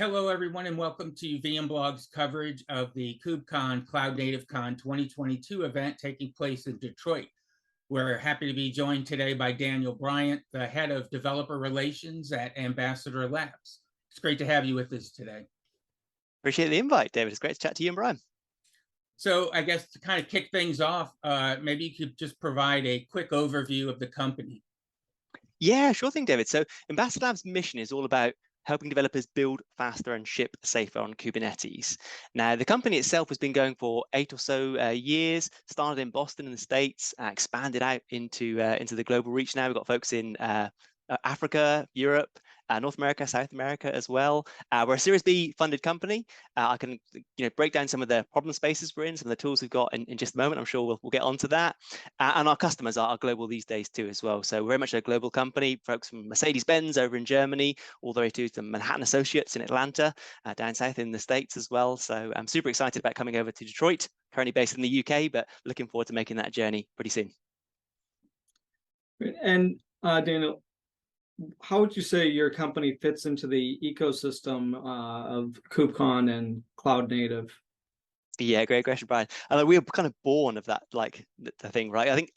Hello, everyone, and welcome to VMblog's coverage of the KubeCon CloudNativeCon 2022 event taking place in Detroit. We're happy to be joined today by Daniel Bryant, the head of developer relations at Ambassador Labs. It's great to have you with us today. Appreciate the invite, David. It's great to chat to you and Brian. So I guess to kind of kick things off, maybe you could just provide a quick overview of the company. Yeah, sure thing, David. So Ambassador Labs' mission is all about helping developers build faster and ship safer on Kubernetes. Now, the company itself has been going for 8 or so years, started in Boston in the States, expanded out into the global reach now. We've got folks in Africa, Europe, North America, South America as well. We're a Series B funded company. I can break down some of the problem spaces we're in, some of the tools we've got in just a moment. I'm sure we'll get onto that. And our customers are global these days too as well. So we're very much a global company, folks from Mercedes-Benz over in Germany, all the way to the Manhattan Associates in Atlanta, down south in the States as well. So I'm super excited about coming over to Detroit, currently based in the UK, but looking forward to making that journey pretty soon. And Daniel, how would you say your company fits into the ecosystem of KubeCon and Cloud Native? Yeah, great question, Brian. And we were kind of born of that, like the thing, right? I think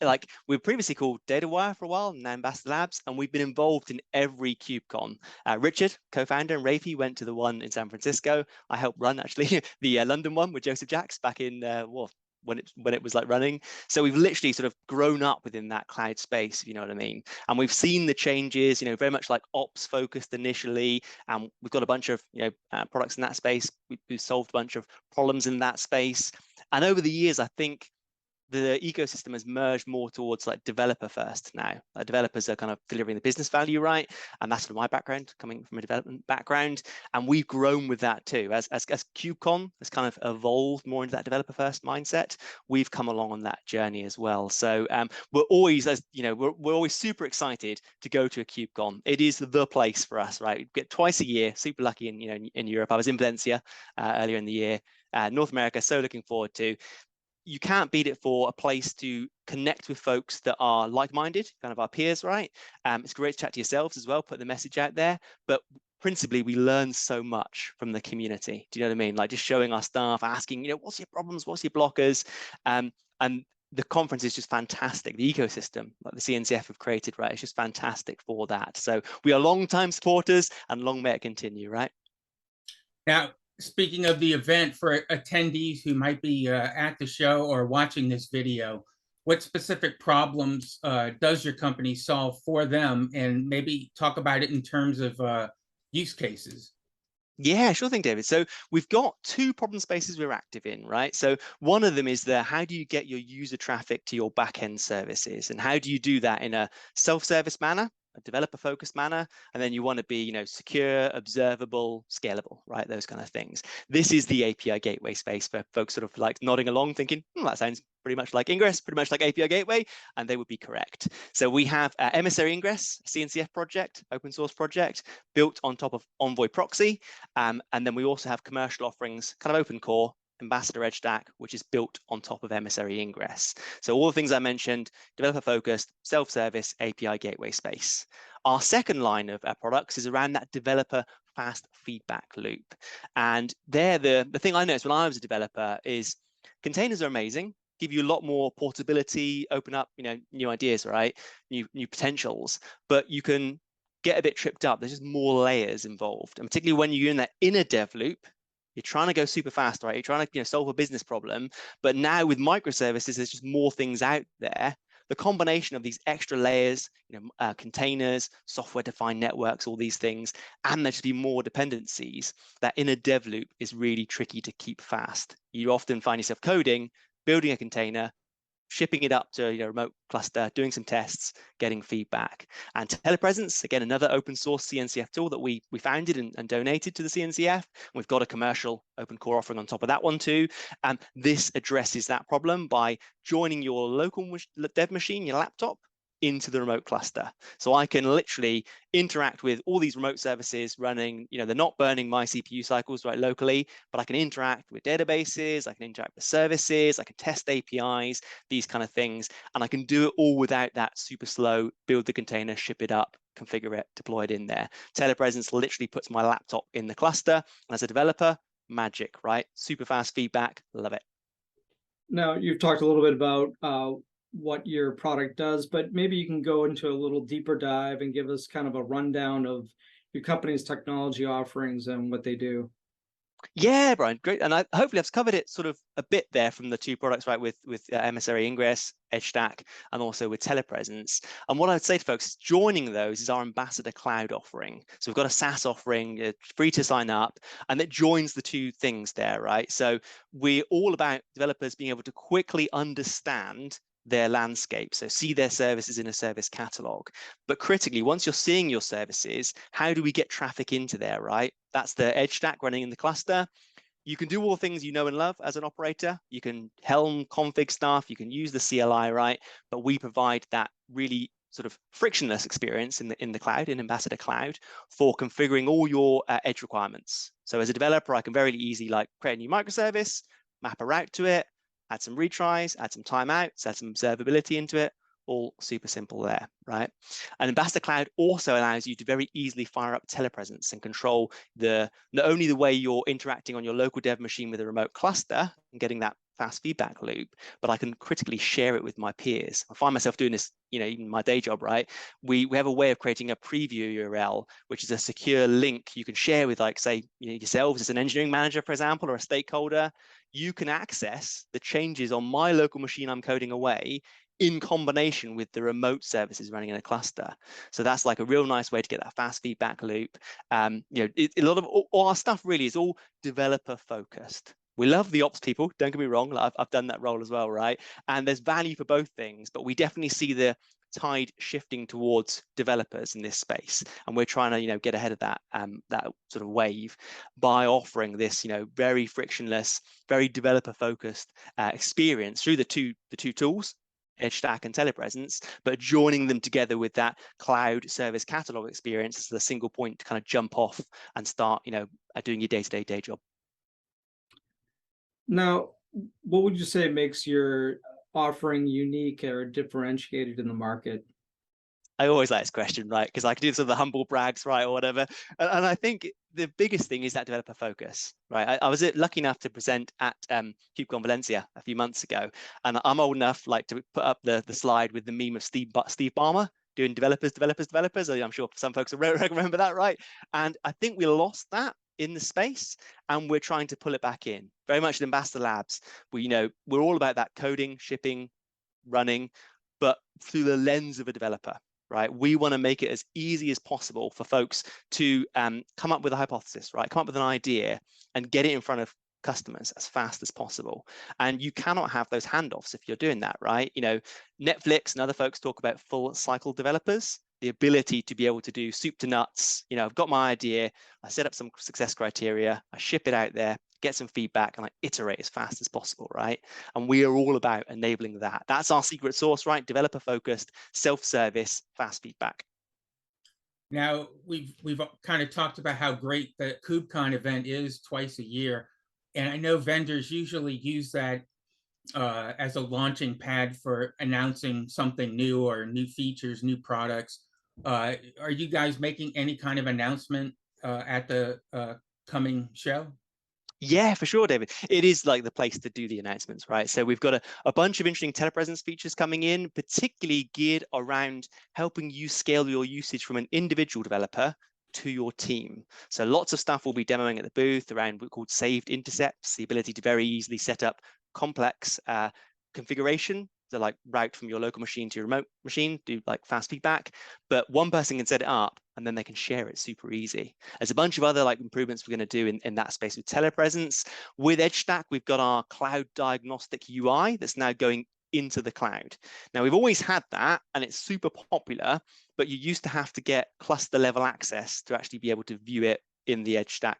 we were previously called DataWire for a while, now Ambassador Labs, and we've been involved in every KubeCon. Richard, co-founder, and Rafi went to the one in San Francisco. I helped run actually the London one with Joseph Jacks back in when it was like running. So we've literally sort of grown up within that cloud space, if you know what I mean. And we've seen the changes, very much like ops focused initially. And we've got a bunch of products in that space. We've solved a bunch of problems in that space. And over the years, I think the ecosystem has merged more towards like developer first now. Developers are kind of delivering the business value, right? And that's sort of my background, coming from a development background. And we've grown with that too. As KubeCon has kind of evolved more into that developer first mindset, we've come along on that journey as well. So we're always, we're always super excited to go to a KubeCon. It is the place for us, right? We get twice a year, super lucky in Europe. I was in Valencia earlier in the year. North America, so looking forward to. You can't beat it for a place to connect with folks that are like-minded, kind of our peers, right? It's great to chat to yourselves as well, put the message out there. But principally, we learn so much from the community. Do you know what I mean? Like just showing our staff, asking, what's your problems? What's your blockers? And the conference is just fantastic. The ecosystem, like the CNCF have created, right? It's just fantastic for that. So we are long-time supporters and long may it continue, right? Now, speaking of the event, for attendees who might be at the show or watching this video, what specific problems does your company solve for them? And maybe talk about it in terms of use cases. Yeah, sure thing, David. So we've got 2 problem spaces we're active in, right? So one of them is how do you get your user traffic to your backend services? And how do you do that in a self-service manner, a developer-focused manner? And then you want to be, secure, observable, scalable, right? Those kind of things. This is the API gateway space for folks sort of like nodding along, thinking, that sounds pretty much like Ingress, pretty much like API gateway, and they would be correct. So we have Emissary-ingress, CNCF project, open source project, built on top of Envoy proxy. And then we also have commercial offerings, kind of open core, Ambassador Edge Stack, which is built on top of Emissary-ingress. So all the things I mentioned, developer-focused, self-service, API gateway space. Our second line of products is around that developer fast feedback loop. And there, the thing I noticed when I was a developer is containers are amazing, give you a lot more portability, open up, new ideas, right? New potentials, but you can get a bit tripped up. There's just more layers involved. And particularly when you're in that inner dev loop, you're trying to go super fast, right? You're trying to solve a business problem. But now with microservices, there's just more things out there. The combination of these extra layers, containers, software-defined networks, all these things, and there should be more dependencies, that inner dev loop is really tricky to keep fast. You often find yourself coding, building a container, shipping it up to your remote cluster, doing some tests, getting feedback. And Telepresence, again, another open source CNCF tool that we founded and donated to the CNCF. We've got a commercial open core offering on top of that one too. And this addresses that problem by joining your local dev machine, your laptop, into the remote cluster. So I can literally interact with all these remote services running, they're not burning my CPU cycles right locally, but I can interact with databases, I can interact with services, I can test APIs, these kind of things, and I can do it all without that super slow build the container, ship it up configure it, deploy it in there. Telepresence literally puts my laptop in the cluster. And as a developer, magic, right? Super fast feedback, love it. Now, you've talked a little bit about what your product does, but maybe you can go into a little deeper dive and give us kind of a rundown of your company's technology offerings and what they do. Yeah, Brian, great. And hopefully I've covered it sort of a bit there from the two products, right, with Emissary-ingress, EdgeStack, and also with Telepresence. And what I would say to folks is joining those is our Ambassador Cloud offering. So we've got a SaaS offering, free to sign up, and that joins the two things there, right? So we're all about developers being able to quickly understand their landscape, so see their services in a service catalog. But critically, once you're seeing your services, how do we get traffic into there, right? That's the EdgeStack running in the cluster. You can do all the things you know and love as an operator. You can Helm config stuff, you can use the CLI, right? But we provide that really sort of frictionless experience in the cloud, in Ambassador Cloud, for configuring all your edge requirements. So as a developer, I can very easily like create a new microservice, map a route to it, add some retries, add some timeouts, add some observability into it, all super simple there, right? And Ambassador Cloud also allows you to very easily fire up telepresence and control not only the way you're interacting on your local dev machine with a remote cluster and getting that fast feedback loop, but I can critically share it with my peers. I find myself doing this, even my day job, right? We have a way of creating a preview URL, which is a secure link you can share with, like, say, yourselves as an engineering manager, for example, or a stakeholder. You can access the changes on my local machine I'm coding away in combination with the remote services running in a cluster. So that's like a real nice way to get that fast feedback loop. A lot of all our stuff really is all developer focused. We love the ops people, don't get me wrong, I've done that role as well, right? And there's value for both things, but we definitely see the tide shifting towards developers in this space, and we're trying to get ahead of that sort of wave by offering this very frictionless, very developer focused experience through the two tools, EdgeStack and Telepresence, but joining them together with that cloud service catalog experience as a single point to kind of jump off and start doing your day-to-day day job. Now, what would you say makes your offering unique or differentiated in the market? I always like this question, right? Because I can do some of the humble brags, right, or whatever. And I think the biggest thing is that developer focus, right? I was lucky enough to present at KubeCon Valencia a few months ago, and I'm old enough to put up the slide with the meme of Steve Ballmer doing developers. I'm sure some folks will remember that, right? And I think we lost that in the space, and we're trying to pull it back in. Very much at Ambassador Labs, we're all about that coding, shipping, running, but through the lens of a developer. Right, we want to make it as easy as possible for folks to come up with a hypothesis, right? Come up with an idea and get it in front of customers as fast as possible. And you cannot have those handoffs if you're doing that, right? Netflix and other folks talk about full cycle developers, the ability to be able to do soup to nuts. I've got my idea, I set up some success criteria, I ship it out there, get some feedback, and I iterate as fast as possible, right? And we are all about enabling that. That's our secret sauce, right? Developer focused, self-service, fast feedback. Now, we've kind of talked about how great the KubeCon event is twice a year. And I know vendors usually use that as a launching pad for announcing something new or new features, new products. Are you guys making any kind of announcement at the coming show? Yeah, for sure, David. It is like the place to do the announcements, right? So we've got a bunch of interesting telepresence features coming in, particularly geared around helping you scale your usage from an individual developer to your team. So lots of stuff we'll be demoing at the booth around what's called saved intercepts, the ability to very easily set up complex configuration, so like route from your local machine to your remote machine, do like fast feedback, but one person can set it up and then they can share it super easy. There's a bunch of other improvements we're going to do in that space with telepresence. With EdgeStack, we've got our cloud diagnostic UI that's now going into the cloud. Now, we've always had that and it's super popular, but you used to have to get cluster level access to actually be able to view it in the EdgeStack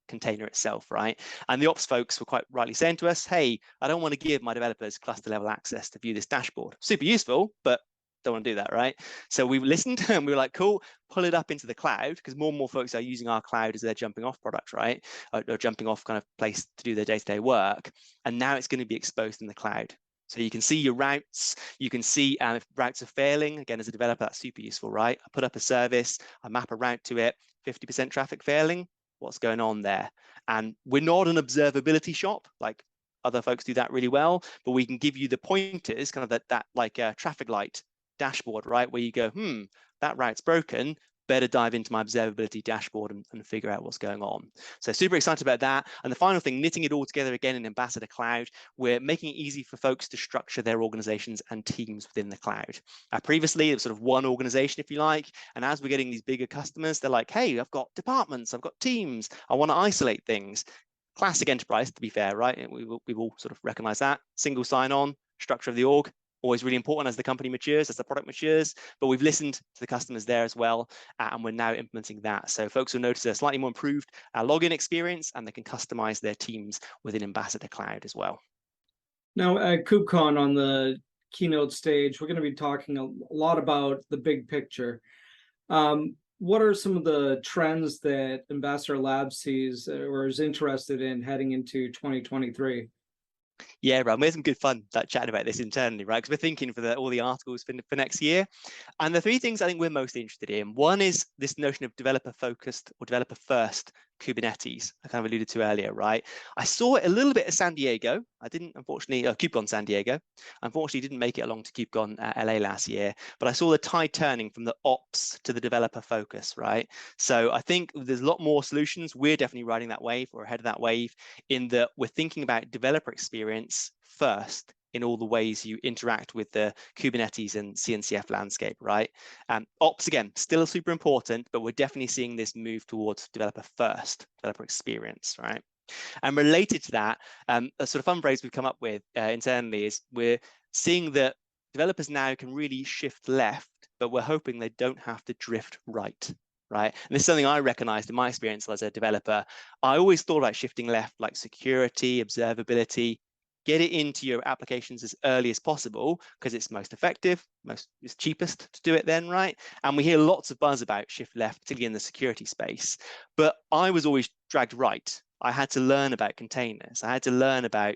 container itself, right? And the ops folks were quite rightly saying to us, hey, I don't want to give my developers cluster level access to view this dashboard. Super useful, but don't want to do that, right? So we listened and we were like, cool, pull it up into the cloud, because more and more folks are using our cloud as their jumping off product, right? Or jumping off kind of place to do their day-to-day work. And now it's going to be exposed in the cloud. So you can see your routes, you can see if routes are failing. Again, as a developer, that's super useful, right? I put up a service, I map a route to it, 50% traffic failing, what's going on there? And we're not an observability shop, like other folks do that really well, but we can give you the pointers, kind of that like traffic light dashboard, right? Where you go, that route's broken, better dive into my observability dashboard and figure out what's going on. So super excited about that. And the final thing, knitting it all together again in Ambassador Cloud, we're making it easy for folks to structure their organizations and teams within the cloud. Previously, it was sort of one organization, if you like. And as we're getting these bigger customers, they're like, hey, I've got departments, I've got teams, I want to isolate things. Classic enterprise, to be fair, right? We've all sort of recognized that. Single sign-on, structure of the org, always really important as the company matures, as the product matures, but we've listened to the customers there as well, and we're now implementing that. So folks will notice a slightly more improved login experience, and they can customize their teams within Ambassador Cloud as well. Now at KubeCon on the keynote stage, we're going to be talking a lot about the big picture. What are some of the trends that Ambassador Labs sees or is interested in heading into 2023? Yeah, Rob, we had some good fun chatting about this internally, right? Because we're thinking for all the articles for next year. And the three things I think we're most interested in, one is this notion of developer-focused or developer-first Kubernetes, I kind of alluded to earlier, right? I saw it a little bit at San Diego. I didn't, unfortunately, KubeCon San Diego. Unfortunately, didn't make it along to KubeCon LA last year, but I saw the tide turning from the ops to the developer focus, right? So I think there's a lot more solutions. We're definitely riding that wave or ahead of that wave in that we're thinking about developer experience first in all the ways you interact with the Kubernetes and CNCF landscape, right? Ops, again, still super important, but we're definitely seeing this move towards developer first, developer experience, right? And related to that, a sort of fun phrase we've come up with internally is we're seeing that developers now can really shift left, but we're hoping they don't have to drift right. Right. And this is something I recognized in my experience as a developer. I always thought about shifting left, like security, observability, get it into your applications as early as possible because it's most effective, it's cheapest to do it then, right? And we hear lots of buzz about shift left, particularly in the security space. But I was always dragged right. I had to learn about containers. I had to learn about,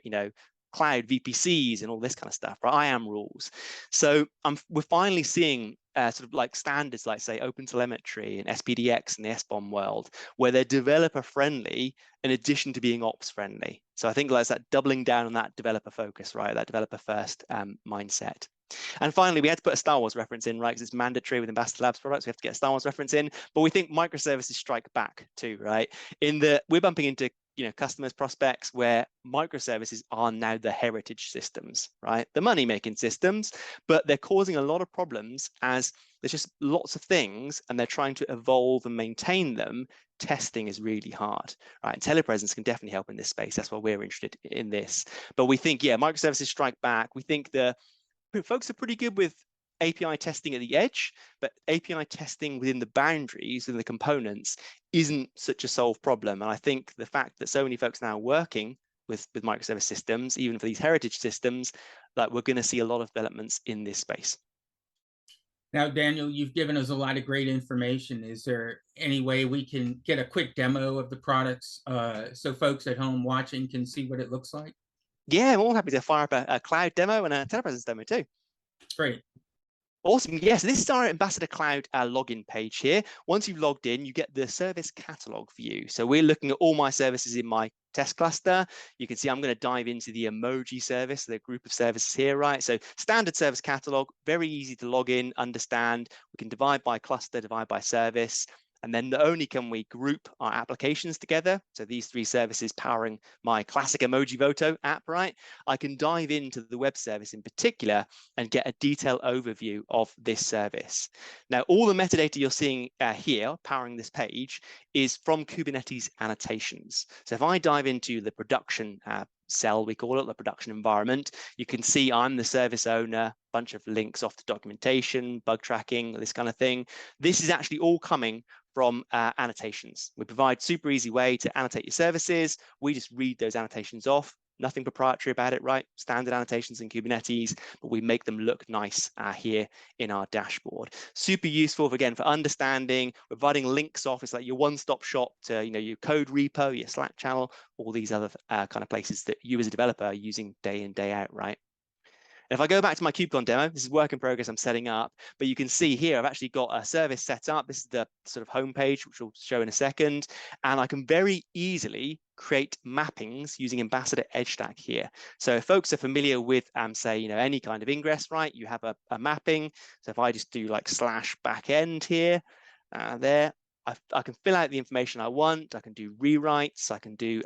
cloud VPCs and all this kind of stuff, right? IAM rules. So we're finally seeing sort of like standards like, say, OpenTelemetry and SPDX in the SBOM world, where they're developer friendly in addition to being ops friendly. So I think that's that doubling down on that developer focus, right? That developer first mindset. And finally, we had to put a Star Wars reference in, right? Because it's mandatory with Ambassador Labs products. We have to get a Star Wars reference in, but we think microservices strike back too, right? In that we're bumping into customers, prospects where microservices are now the heritage systems, right? The money-making systems, but they're causing a lot of problems as there's just lots of things and they're trying to evolve and maintain them. Testing is really hard, right? And telepresence can definitely help in this space. That's why we're interested in this. But we think, microservices strike back. We think the folks are pretty good with API testing at the edge, but API testing within the boundaries and the components isn't such a solved problem. And I think the fact that so many folks now are working with microservice systems, even for these heritage systems, that we're going to see a lot of developments in this space. Now, Daniel, you've given us a lot of great information. Is there any way we can get a quick demo of the products so folks at home watching can see what it looks like? Yeah, I'm all happy to fire up a cloud demo and a telepresence demo too. Great. Awesome. Yes, this is our Ambassador Cloud login page here. Once you've logged in, you get the service catalog view. So we're looking at all my services in my test cluster. You can see I'm going to dive into the emoji service, the group of services here, right? So standard service catalog, very easy to log in, understand. We can divide by cluster, divide by service. And then not only can we group our applications together, so these three services powering my classic emoji Voto app, right? I can dive into the web service in particular and get a detailed overview of this service. Now, all the metadata you're seeing here powering this page is from Kubernetes annotations. So if I dive into the production cell, we call it the production environment, you can see I'm the service owner, bunch of links off to documentation, bug tracking, this kind of thing. This is actually all coming from annotations. We provide super easy way to annotate your services. We just read those annotations off. Nothing proprietary about it, right? Standard annotations in Kubernetes, but we make them look nice here in our dashboard. Super useful, again, for understanding, providing links off. It's like your one-stop shop to your code repo, your Slack channel, all these other kind of places that you as a developer are using day in, day out, right? If I go back to my KubeCon demo, this is work in progress I'm setting up, but you can see here I've actually got a service set up. This is the sort of homepage, which will show in a second. And I can very easily create mappings using Ambassador Edge Stack here. So if folks are familiar with, say, any kind of ingress, right? You have a mapping. So if I just do like /backend here, there, I can fill out the information I want. I can do rewrites. I can do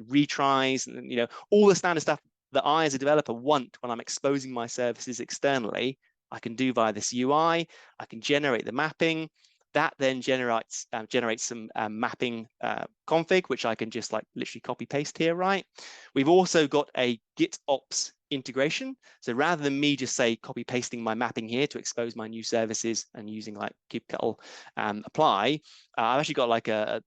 retries, and all the standard stuff that I as a developer want when I'm exposing my services externally. I can do via this UI. I can generate the mapping. That then generates some mapping config, which I can just like literally copy paste here, right? We've also got a GitOps integration. So rather than me just say copy pasting my mapping here to expose my new services and using like kubectl apply, I've actually got like a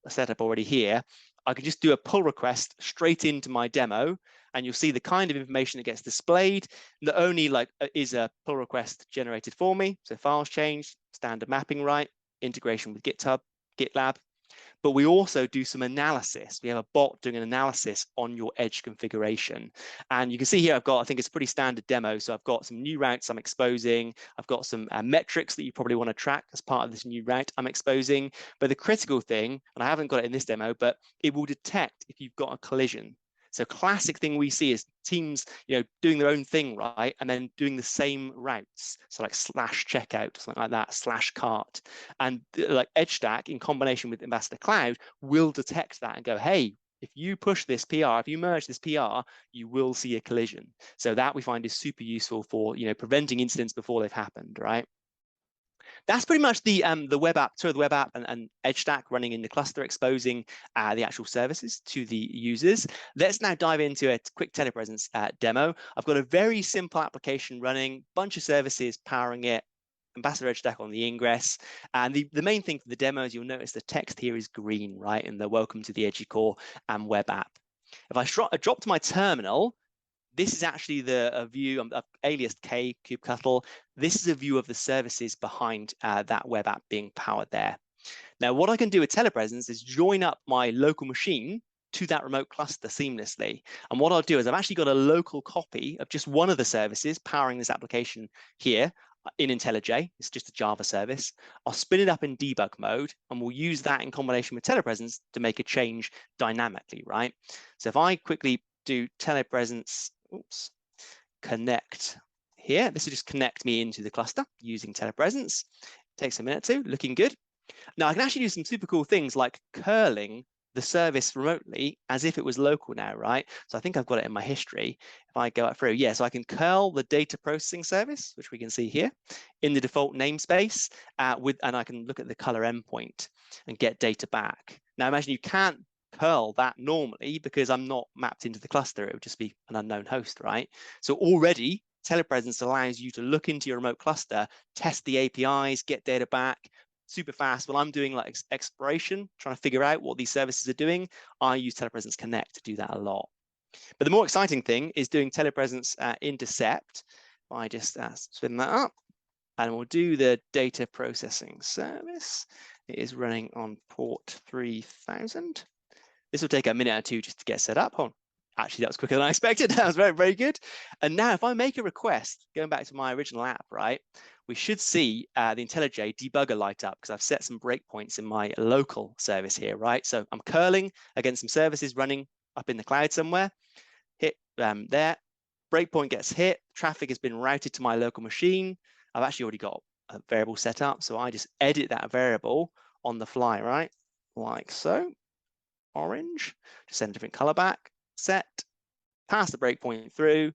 setup already here. I can just do a pull request straight into my demo, and you'll see the kind of information that gets displayed. Not only is a pull request generated for me, so files changed, standard mapping, right, integration with GitHub, GitLab, but we also do some analysis. We have a bot doing an analysis on your edge configuration. And you can see here, I think it's a pretty standard demo. So I've got some new routes I'm exposing. I've got some metrics that you probably want to track as part of this new route I'm exposing. But the critical thing, and I haven't got it in this demo, but it will detect if you've got a collision. So classic thing we see is teams, doing their own thing, right? And then doing the same routes. So like /checkout, something like that, /cart. And like Edge Stack in combination with Ambassador Cloud will detect that and go, hey, if you push this PR, if you merge this PR, you will see a collision. So that we find is super useful for, preventing incidents before they've happened, right? That's pretty much the web app and Edge Stack running in the cluster, exposing the actual services to the users. Let's now dive into a quick telepresence demo. I've got a very simple application running, bunch of services powering it, Ambassador Edge Stack on the ingress. And the main thing for the demo is you'll notice the text here is green, right? In the welcome to the EduCore web app. If I drop to my terminal, this is actually a view, I've aliased K, kubectl. This is a view of the services behind that web app being powered there. Now, what I can do with telepresence is join up my local machine to that remote cluster seamlessly. And what I'll do is I've actually got a local copy of just one of the services powering this application here in IntelliJ. It's just a Java service. I'll spin it up in debug mode, and we'll use that in combination with telepresence to make a change dynamically, right? So if I quickly do telepresence, connect here. This will just connect me into the cluster using telepresence. Takes a minute or two, looking good. Now I can actually do some super cool things like curling the service remotely as if it was local now, right? So I think I've got it in my history. If I go up through, yeah, so I can curl the data processing service, which we can see here in the default namespace and I can look at the color endpoint and get data back. Now imagine you can't curl that normally because I'm not mapped into the cluster. It would just be an unknown host, right? So already telepresence allows you to look into your remote cluster, test the APIs, get data back super fast. When I'm doing like exploration, trying to figure out what these services are doing, I use telepresence connect to do that a lot. But the more exciting thing is doing telepresence intercept. I just spin that up and we'll do the data processing service. It is running on port 3000. This will take a minute or two just to get set up. Oh, actually, that was quicker than I expected. That was very, very good. And now if I make a request, going back to my original app, right, we should see the IntelliJ debugger light up because I've set some breakpoints in my local service here, right? So I'm curling against some services running up in the cloud somewhere. Hit there, breakpoint gets hit, traffic has been routed to my local machine. I've actually already got a variable set up, so I just edit that variable on the fly, right? Like so. Orange, just send a different color back, set, pass the breakpoint through,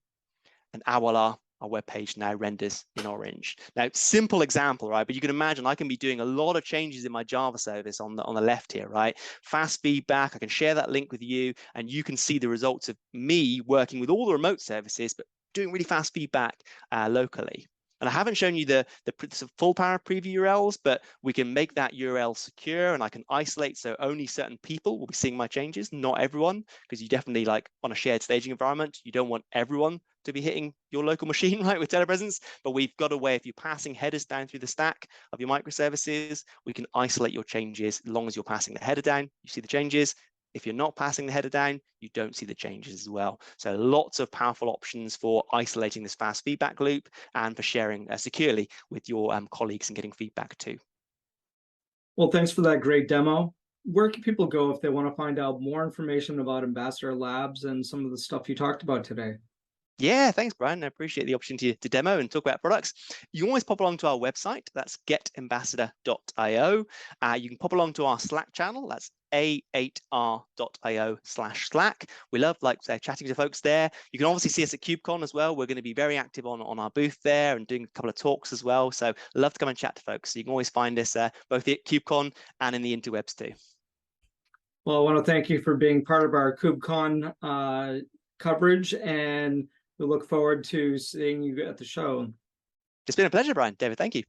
and voila, our web page now renders in orange. Now, simple example, right? But you can imagine I can be doing a lot of changes in my Java service on the left here, right? Fast feedback, I can share that link with you, and you can see the results of me working with all the remote services, but doing really fast feedback locally. And I haven't shown you the full power preview URLs, but we can make that URL secure and I can isolate so only certain people will be seeing my changes, not everyone, because you definitely like on a shared staging environment, you don't want everyone to be hitting your local machine, right, with telepresence. But we've got a way, if you're passing headers down through the stack of your microservices, we can isolate your changes as long as you're passing the header down, you see the changes, If you're not passing the header down, you don't see the changes as well. So lots of powerful options for isolating this fast feedback loop and for sharing securely with your colleagues and getting feedback too. Well, thanks for that great demo. Where can people go if they want to find out more information about Ambassador Labs and some of the stuff you talked about today? Yeah, thanks, Brian. I appreciate the opportunity to demo and talk about products. You can always pop along to our website. That's getambassador.io. You can pop along to our Slack channel. That's a8r.io/Slack. We love chatting to folks there. You can obviously see us at KubeCon as well. We're going to be very active on our booth there and doing a couple of talks as well. So love to come and chat to folks. So you can always find us both at KubeCon and in the interwebs too. Well, I want to thank you for being part of our KubeCon coverage, and we look forward to seeing you at the show. It's been a pleasure, Brian. David, thank you.